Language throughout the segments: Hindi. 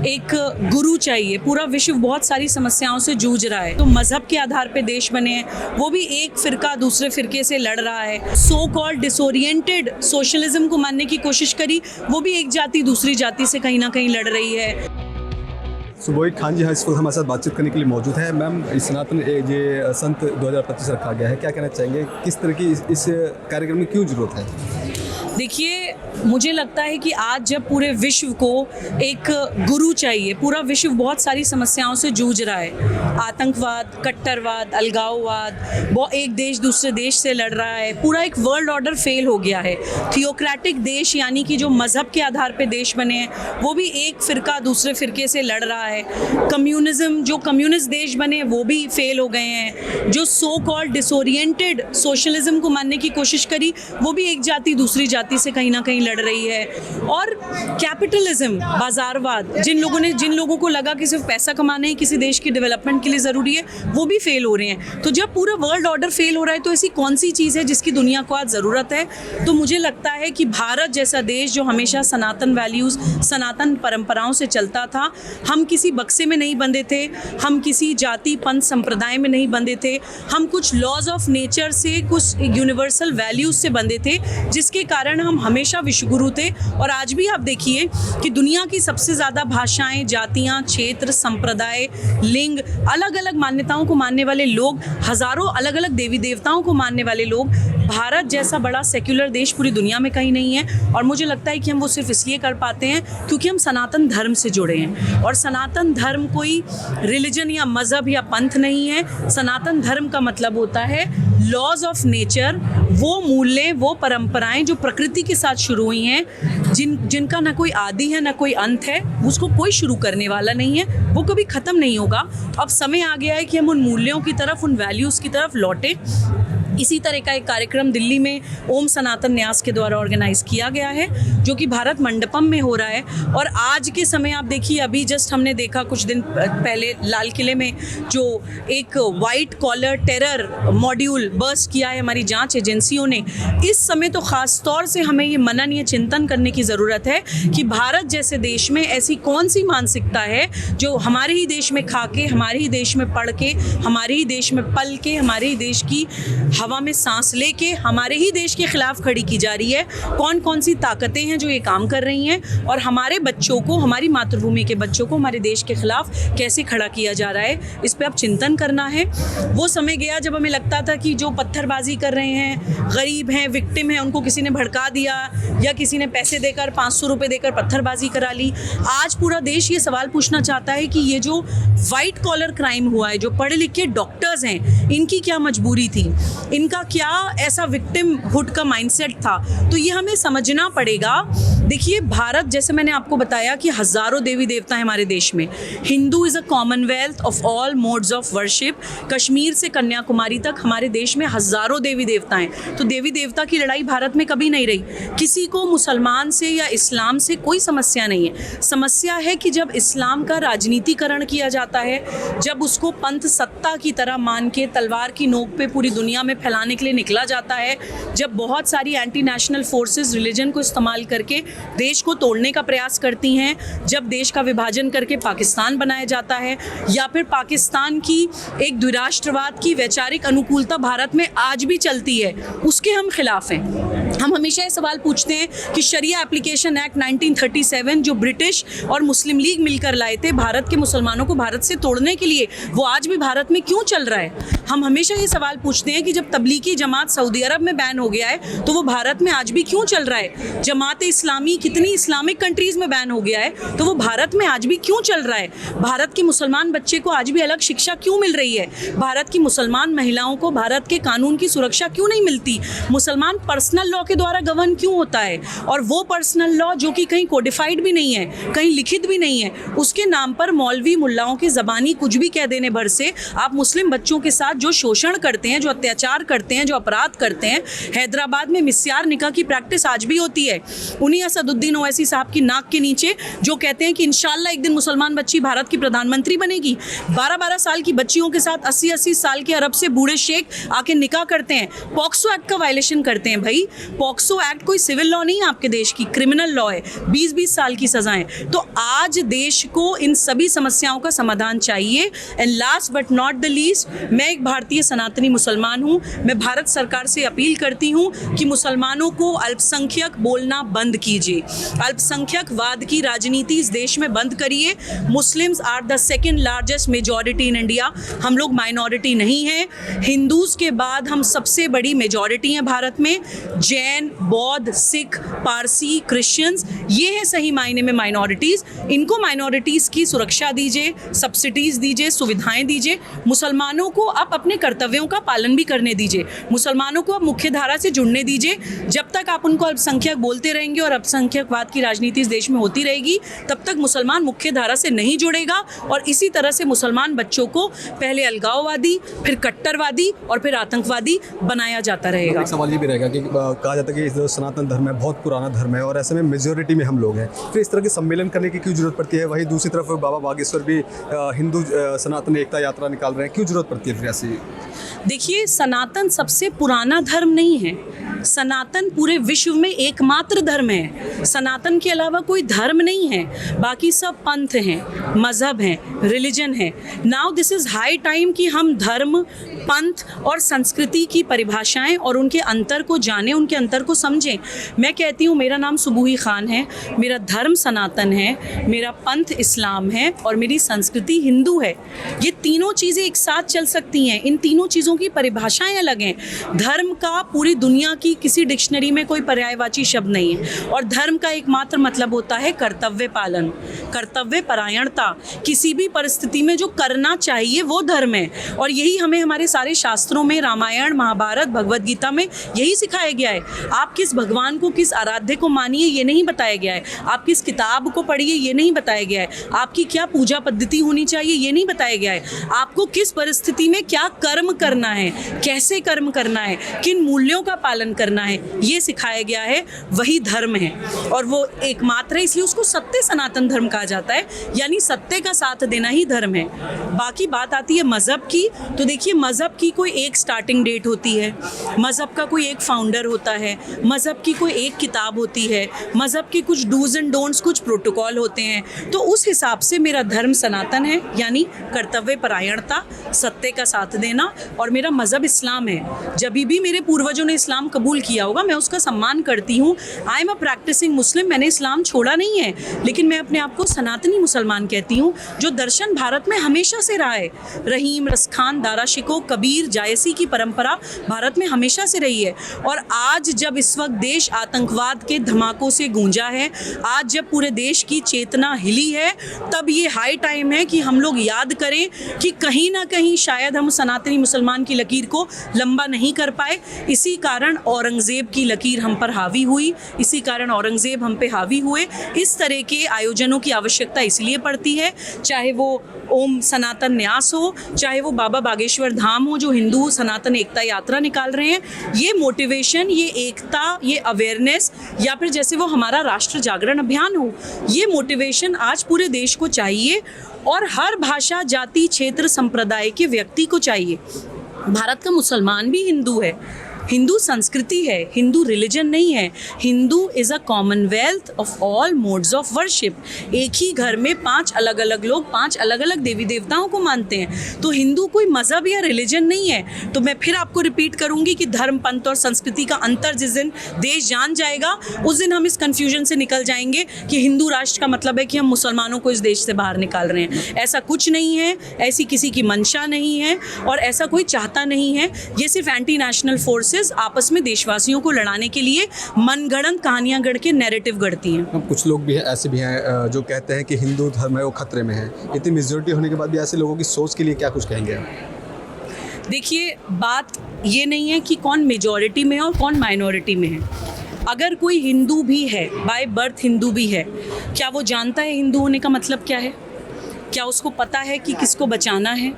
एक गुरु चाहिए। पूरा विश्व बहुत सारी समस्याओं से जूझ रहा है, तो मजहब के आधार पे देश बने हैं, वो भी एक फिरका दूसरे फिरके से लड़ रहा है। सो कॉल्ड डिसोरिएंटेड सोशलिज्म को मानने की कोशिश करी, वो भी एक जाति दूसरी जाति से कहीं ना कहीं लड़ रही है। सुबोई खान जी इस वक्त हमारे साथ बातचीत करने के लिए मौजूद है। मैम, सनातन ये संत 2025 रखा गया है, क्या कहना चाहेंगे? किस तरह की इस कार्यक्रम में क्यों जरूरत है? देखिए, मुझे लगता है कि आज जब पूरे विश्व को एक गुरु चाहिए, पूरा विश्व बहुत सारी समस्याओं से जूझ रहा है, आतंकवाद, कट्टरवाद, अलगाववाद, वो एक देश दूसरे देश से लड़ रहा है, पूरा एक वर्ल्ड ऑर्डर फेल हो गया है। थियोक्रेटिक देश यानी कि जो मज़हब के आधार पे देश बने हैं, वो भी एक फ़िरका दूसरे फ़िरके से लड़ रहा है। कम्युनिज़म, जो कम्युनिस्ट देश बने वो भी फेल हो गए हैं। जो सो कॉल्ड डिसोरिएंटेड सोशलिज्म को मानने की कोशिश करी, वो भी एक जाति दूसरी जाति से कहीं ना कहीं लड़ रही है। और कैपिटलिज्म, बाजारवाद, जिन लोगों को लगा कि सिर्फ पैसा कमाना ही किसी देश की डेवलपमेंट के लिए ज़रूरी है, वो भी फेल हो रहे हैं। तो जब पूरा वर्ल्ड ऑर्डर फेल हो रहा है, तो ऐसी कौन सी चीज़ है जिसकी दुनिया को आज ज़रूरत है? तो मुझे लगता है कि भारत जैसा देश जो हमेशा सनातन वैल्यूज़, सनातन परंपराओं से चलता था, हम किसी बक्से में नहीं बंधे थे, हम किसी जाति पंथ संप्रदाय में नहीं बंधे थे, हम कुछ लॉज ऑफ नेचर से, कुछ यूनिवर्सल वैल्यूज़ से बंधे थे, जिसके कारण हम हमेशा विश्वगुरु थे। और आज भी आप देखिए कि दुनिया की सबसे ज़्यादा भाषाएं, जातियां, क्षेत्र, संप्रदाय, लिंग, अलग अलग मान्यताओं को मानने वाले लोग, हज़ारों अलग अलग देवी देवताओं को मानने वाले लोग, भारत जैसा बड़ा सेक्युलर देश पूरी दुनिया में कहीं नहीं है। और मुझे लगता है कि हम वो सिर्फ इसलिए कर पाते हैं क्योंकि हम सनातन धर्म से जुड़े हैं। और सनातन धर्म कोई रिलीजन या मज़हब या पंथ नहीं है। सनातन धर्म का मतलब होता है लॉज ऑफ नेचर, वो मूल्य, वो परंपराएं जो प्रकृति के साथ शुरू हुई हैं, जिनका ना कोई आदि है ना कोई अंत है, उसको कोई शुरू करने वाला नहीं है, वो कभी ख़त्म नहीं होगा। अब समय आ गया है कि हम उन मूल्यों की तरफ, उन वैल्यूज़ की तरफ लौटें। इसी तरह का एक कार्यक्रम दिल्ली में ओम सनातन न्यास के द्वारा ऑर्गेनाइज किया गया है, जो कि भारत मंडपम में हो रहा है। और आज के समय आप देखिए, अभी जस्ट हमने देखा कुछ दिन पहले लाल किले में जो एक white collar terror module burst किया है हमारी जांच एजेंसियों ने। इस समय तो ख़ास तौर से हमें ये मनन, ये चिंतन करने की ज़रूरत है कि भारत जैसे देश में ऐसी कौन सी मानसिकता है जो हमारे ही देश में खा के, हमारे ही देश में पढ़ के, हमारे ही देश में पल के, हमारे ही देश की हवा में सांस लेके हमारे ही देश के खिलाफ खड़ी की जा रही है। कौन कौन सी ताकतें हैं जो ये काम कर रही हैं, और हमारे बच्चों को, हमारी मातृभूमि के बच्चों को हमारे देश के खिलाफ कैसे खड़ा किया जा रहा है, इस पे अब चिंतन करना है। वो समय गया जब हमें लगता था कि जो पत्थरबाजी कर रहे हैं, गरीब हैं, विक्टिम हैं, उनको किसी ने भड़का दिया या किसी ने पैसे देकर, 500 रुपये देकर पत्थरबाजी करा ली। आज पूरा देश ये सवाल पूछना चाहता है कि ये जो वाइट कॉलर क्राइम हुआ है, जो पढ़े लिखे डॉक्टर्स हैं, इनकी क्या मजबूरी थी, इनका क्या ऐसा विक्टिम हुड का माइंडसेट था? तो ये हमें समझना पड़ेगा। देखिए, भारत, जैसे मैंने आपको बताया कि हज़ारों देवी देवता हैं हमारे देश में। Hindu is a Commonwealth of all modes of worship. Kashmir से कन्याकुमारी तक हमारे देश में हज़ारों देवी देवता हैं। तो देवी देवता की लड़ाई भारत में कभी नहीं रही। किसी को मुसलमान से या इस्लाम से कोई समस्या नहीं है। समस्या है कि जब इस्लाम का राजनीतिकरण किया जाता है, जब उसको पंथ सत्ता की तरह मान के तलवार की नोक पे पूरी दुनिया में फैलाने के लिए निकला जाता है, जब बहुत सारी एंटी नेशनल फोर्सेस रिलीजन को इस्तेमाल करके देश को तोड़ने का प्रयास करती हैं, जब देश का विभाजन करके पाकिस्तान बनाया जाता है, या फिर पाकिस्तान की एक द्विराष्ट्रवाद की वैचारिक अनुकूलता भारत में आज भी चलती है, उसके हम खिलाफ हैं। हम हमेशा ये सवाल पूछते हैं कि शरिया एप्लीकेशन एक्ट 1937 जो ब्रिटिश और मुस्लिम लीग मिलकर लाए थे भारत के मुसलमानों को भारत से तोड़ने के लिए, वो आज भी भारत में क्यों चल रहा है? हम हमेशा ये सवाल पूछते हैं कि जब तबलीगी जमात सऊदी अरब में बैन हो गया है, तो वो भारत में आज भी क्यों चल रहा है? जमात इस्लामी कितनी इस्लामिक कंट्रीज़ में बैन हो गया है, तो वो भारत में आज भी क्यों चल रहा है? भारत के मुसलमान बच्चे को आज भी अलग शिक्षा क्यों मिल रही है? भारत की मुसलमान महिलाओं को भारत के कानून की सुरक्षा क्यों नहीं मिलती? मुसलमान पर्सनल लॉ के द्वारा गवर्न क्यों होता है? और वो पर्सनल लॉ जो कि कहीं कोडिफाइड भी नहीं है, कहीं लिखित भी नहीं है, उसके नाम पर मौलवी मुल्लाओं के ज़बानी कुछ भी कह देने भर से आप मुस्लिम बच्चों के साथ जो शोषण करते हैं, जो अत्याचार करते हैं, जो अपराध करते हैं। हैदराबाद में मिस्यार निकाह की प्रैक्टिस आज भी होती है। उन्हीं असदुद्दीन ओवैसी साहब की नाक के नीचे जो कहते हैं कि इंशाल्लाह एक दिन मुसलमान बच्ची भारत की प्रधानमंत्री बनेगी। 12-12 साल की बच्चियों के साथ 80-80 साल के अरब से बूढ़े शेख आके निकाह करते हैं। पॉक्सो एक्ट का वायलेशन करते हैं भाई। पॉक्सो एक्ट कोई सिविल लॉ नहीं है आपके देश की, क्रिमिनल लॉ है, 20-20 साल की सजाएं। तो आज देश को इन सभी समस्याओं का समाधान चाहिए। And last but not the least, मैं एक भारतीय सनातनी मुसलमान हूँ। मैं भारत सरकार से अपील करती हूँ कि मुसलमानों को अल्पसंख्यक बोलना बंद कीजिए, अल्पसंख्यकवाद की राजनीति इस देश में बंद करिए। Muslims are the second largest majority in India, हम लोग माइनॉरिटी नहीं हैं। हिंदूज के बाद हम सबसे बड़ी मेजॉरिटी हैं भारत में। जैन, बौद्ध, सिख, पारसी, क्रिश्चियंस, ये हैं सही मायने में माइनॉरिटीज़। इनको माइनॉरिटीज़ की सुरक्षा दीजिए, सब्सिडीज़ दीजिए, सुविधाएं दीजिए। मुसलमानों को आप अपने कर्तव्यों का पालन भी करने दीजिए, मुसलमानों को आप मुख्य धारा से जुड़ने दीजिए। जब तक आप उनको अल्पसंख्यक बोलते रहेंगे और अल्पसंख्यकवाद की राजनीति इस देश में होती रहेगी, तब तक मुसलमान मुख्य धारा से नहीं जुड़ेगा। और इसी तरह से मुसलमान बच्चों को पहले अलगाववादी, फिर कट्टरवादी और फिर आतंकवादी बनाया जाता रहेगा। एक सवाल ये भी रहेगा कि कहा जाता है कि जो सनातन धर्म है बहुत पुराना धर्म है और ऐसे में मेजोरिटी में हम लोग हैं, फिर इस तरह के सम्मेलन करने की क्यों जरूरत पड़ती है? वहीं दूसरी तरफ बाबा बागेश्वर भी हिंदू सनातन एकता यात्रा निकाल रहे हैं, क्यों जरूरत पड़ती है फिर ऐसी? देखिए, सनातन सबसे पुराना धर्म नहीं है, सनातन पूरे विश्व में एकमात्र धर्म है। सनातन के अलावा कोई धर्म नहीं है, बाकी सब पंथ हैं, मज़हब हैं, रिलीजन है। Now this is high time कि हम धर्म, पंथ और संस्कृति की परिभाषाएं और उनके अंतर को जानें, उनके अंतर को समझें। मैं कहती हूँ, मेरा नाम सुबूही खान है, मेरा धर्म सनातन है, मेरा पंथ इस्लाम है और मेरी संस्कृति हिंदू है। ये तीनों चीज़ें एक साथ चल सकती हैं, इन तीनों चीज़ों की परिभाषाएं अलग हैं। धर्म का पूरी दुनिया की किसी डिक्शनरी में कोई पर्यायवाची शब्द नहीं है और धर्म का एकमात्र मतलब होता है कर्तव्य पालन, कर्तव्य परायणता। किसी भी परिस्थिति में जो करना चाहिए वो धर्म है और यही हमें हमारे सारे शास्त्रों में, रामायण, महाभारत, भगवद गीता में यही सिखाया गया है। आप किस भगवान को, किस आराध्य को मानिए ये नहीं बताया गया है, आप किस किताब को पढ़िए ये नहीं बताया गया है, आपकी क्या पूजा पद्धति होनी चाहिए ये नहीं बताया गया है, आपको किस परिस्थिति में क्या कर्म करना है, कैसे कर्म करना है, किन मूल्यों का पालन करना है, ये सिखाया गया है। वही धर्म है और वो एकमात्र है, इसलिए उसको सत्य सनातन धर्म कहा जाता है, यानी सत्य का साथ देना ही धर्म है। बाकी बात आती है मज़हब की, तो देखिए मज़हब की कोई एक स्टार्टिंग डेट होती है, मज़हब का कोई एक फाउंडर होता है, मज़हब की कोई एक किताब होती है, मज़हब के कुछ डूज एंड डोंट्स, कुछ प्रोटोकॉल होते हैं। तो उस हिसाब से मेरा धर्म सनातन है, यानी कर्तव्य परायणता, सत्य का साथ देना, और मेरा मज़हब इस्लाम है। जब भी मेरे पूर्वजों ने इस्लाम कबूल किया होगा मैं उसका सम्मान करती हूँ। आई एम अ प्रैक्टिसिंग मुस्लिम, मैंने इस्लाम छोड़ा नहीं है, लेकिन मैं अपने आप को सनातनी मुसलमान कहती हूँ। जो दर्शन भारत में हमेशा से रहा है, रहीम, रसखान, दारा शिको, कबीर, जायसी की परंपरा भारत में हमेशा से रही है। और आज जब इस वक्त देश आतंकवाद के धमाकों से गूंजा है, आज जब पूरे देश की चेतना हिली है, तब ये हाई टाइम है कि हम लोग याद करें कि कहीं ना कहीं शायद हम सनातनी मुसलमान की लकीर को लंबा नहीं कर पाए। इसी कारण औरंगज़ेब की लकीर हम पर हावी हुई, इसी कारण औरंगज़ेब हम पे हावी हुए। इस तरह के आयोजनों की आवश्यकता इसलिए पड़ती है, चाहे वो ओम सनातन न्यास हो, चाहे वो बाबा बागेश्वर धाम हो जो हिंदू सनातन एकता यात्रा निकाल रहे हैं। ये मोटिवेशन, ये एकता, ये अवेयरनेस, या फिर जैसे वो हमारा राष्ट्र जागरण अभियान हो, ये मोटिवेशन आज पूरे देश को चाहिए और हर भाषा, जाति, क्षेत्र, संप्रदाय के व्यक्ति को चाहिए। भारत का मुसलमान भी हिंदू है, हिंदू संस्कृति है, हिंदू रिलीजन नहीं है। Hindu is a Commonwealth of all modes of worship. एक ही घर में 5 अलग अलग लोग 5 अलग अलग देवी देवताओं को मानते हैं। तो हिंदू कोई मज़हब या रिलीजन नहीं है। तो मैं फिर आपको रिपीट करूंगी कि धर्म, पंथ और संस्कृति का अंतर जिस दिन देश जान जाएगा, उस दिन हम इस कन्फ्यूजन से निकल जाएंगे कि हिंदू राष्ट्र का मतलब है कि हम मुसलमानों को इस देश से बाहर निकाल रहे हैं। ऐसा कुछ नहीं है, ऐसी किसी की मंशा नहीं है और ऐसा कोई चाहता नहीं है। ये सिर्फ एंटी नेशनल फोर्स आपस में देशवासियों को लड़ाने के लिए मनगढ़ंत कहानियां गढ़ के नैरेटिव गढ़ती हैं। कुछ लोग भी हैं, ऐसे भी हैं जो कहते हैं कि हिंदू धर्म है वो खतरे में है। इतनी मेजॉरिटी होने के बाद भी ऐसे लोगों की सोच के लिए क्या कुछ कहेंगे आप? देखिए, बात ये नहीं है कि कौन मेजॉरिटी में है और कौन माइनॉरिटी में है। अगर कोई हिंदू भी है, बाय बर्थ हिंदू भी है, क्या वो जानता है हिंदू होने का मतलब क्या है? क्या उसको पता है कि किसको बचाना है,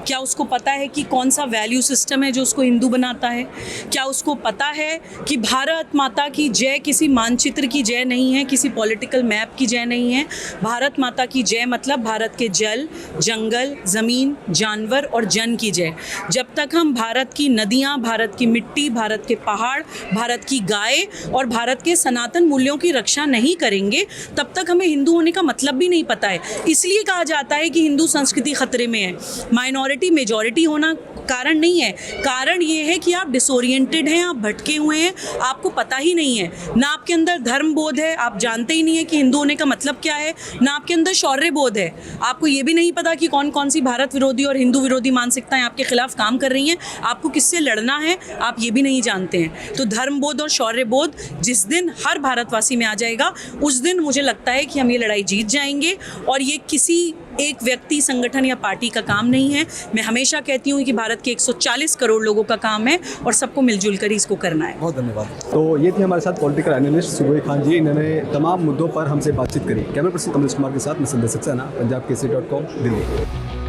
क्या उसको पता है कि कौन सा वैल्यू सिस्टम है जो उसको हिंदू बनाता है? क्या उसको पता है कि भारत माता की जय किसी मानचित्र की जय नहीं है, किसी पॉलिटिकल मैप की जय नहीं है? भारत माता की जय मतलब भारत के जल, जंगल, ज़मीन, जानवर और जन की जय। जब तक हम भारत की नदियाँ, भारत की मिट्टी, भारत के पहाड़, भारत की गाय और भारत के सनातन मूल्यों की रक्षा नहीं करेंगे, तब तक हमें हिंदू होने का मतलब भी नहीं पता है। इसलिए कहा जाता है कि हिंदू संस्कृति खतरे में है। माइनॉरिटी मेजॉरिटी होना कारण नहीं है, कारण ये है कि आप डिसोरिएंटेड हैं, आप भटके हुए हैं, आपको पता ही नहीं है, ना आपके अंदर धर्म बोध है, आप जानते ही नहीं है कि हिंदू होने का मतलब क्या है, ना आपके अंदर शौर्य बोध है, आपको ये भी नहीं पता कि कौन कौन सी भारत विरोधी और हिंदू विरोधी मानसिकताएं आपके खिलाफ काम कर रही हैं, आपको किससे लड़ना है आप ये भी नहीं जानते हैं। तो धर्म बोध और शौर्य बोध जिस दिन हर भारतवासी में आ जाएगा, उस दिन मुझे लगता है कि हम ये लड़ाई जीत जाएंगे। और ये किसी एक व्यक्ति, संगठन या पार्टी का काम नहीं है। मैं हमेशा कहती हूँ कि भारत के 140 करोड़ लोगों का काम है और सबको मिलजुल कर ही इसको करना है। बहुत धन्यवाद। तो ये थे हमारे साथ पॉलिटिकल एनालिस्ट सुबोई खान जी। इन्होंने तमाम मुद्दों पर हमसे बातचीत करी। कैमरा पर्सन कमलेश कुमार के साथ मैं संदेश सक्सेना, पंजाब केसरी.com, दिल्ली।